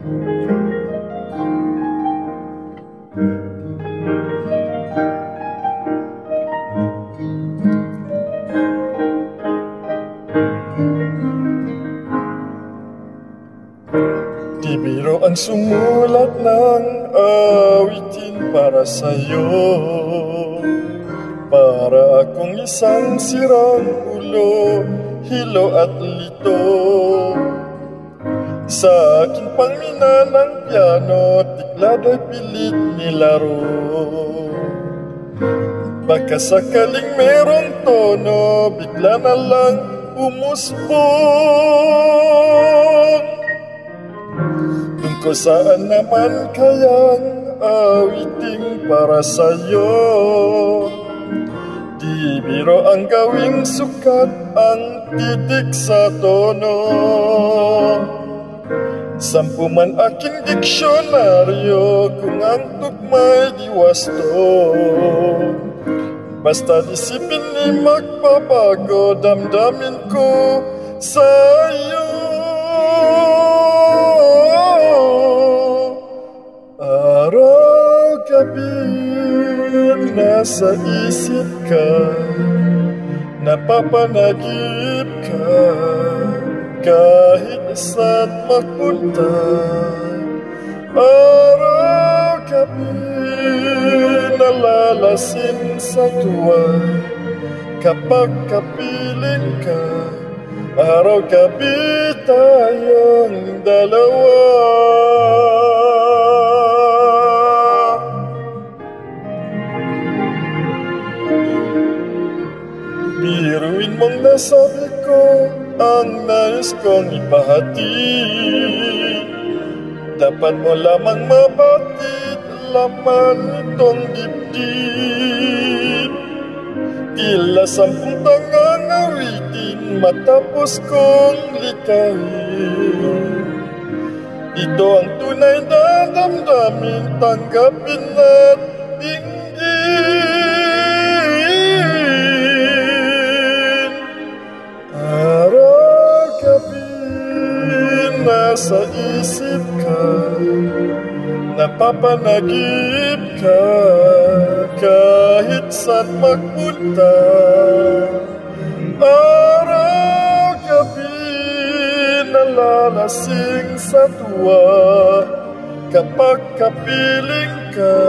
Di biro ang sumulat ng awitin para sa'yo, para akong isang sirang ulo, hilo at lito. Sa aking pangmina ng piano, tiklado'y pilit nilaro. Baka sakaling merong tono, bigla na lang umusbong. Kung saan naman kayang awiting para sa'yo, di biro ang gawing sukat ang titik sa tono. 10 man aking diksyonaryo kung ang tugma'y di wasto. Basta isipin ni magbabago, damdamin ko sa'yo. Araw-gabi nasa isip ka, napapanagip ka, kahit saan magpunta. Araw-gabi nalalasin sa tuwa, kapag kapiling ka. Araw-gabi tayong dalawa. Biruin mong nasabi ko ang nais kong ipahati. Dapat mo lamang mabatid laman itong dibdib. Tila 10 tangang awitin matapos kong likahin. Ito ang tunay na damdamin, tanggapin at dinggin. Araw-gabi nasa isip ka, napapanagip ka, kahit saan magpunta. Araw-gabi nalalasing sa tuwa, kapag kapiling ka.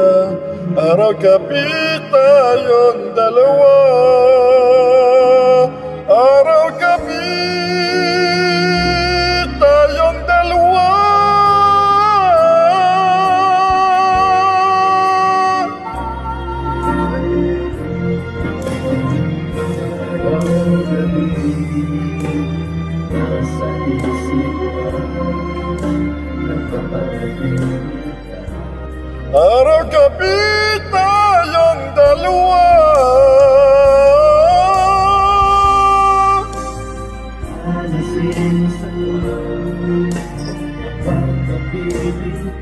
Araw-gabi tayong dalawa. Araw-gabi tayong dalawa. Araw-gabi tayong dalawa. Alisin sa kapag kapiling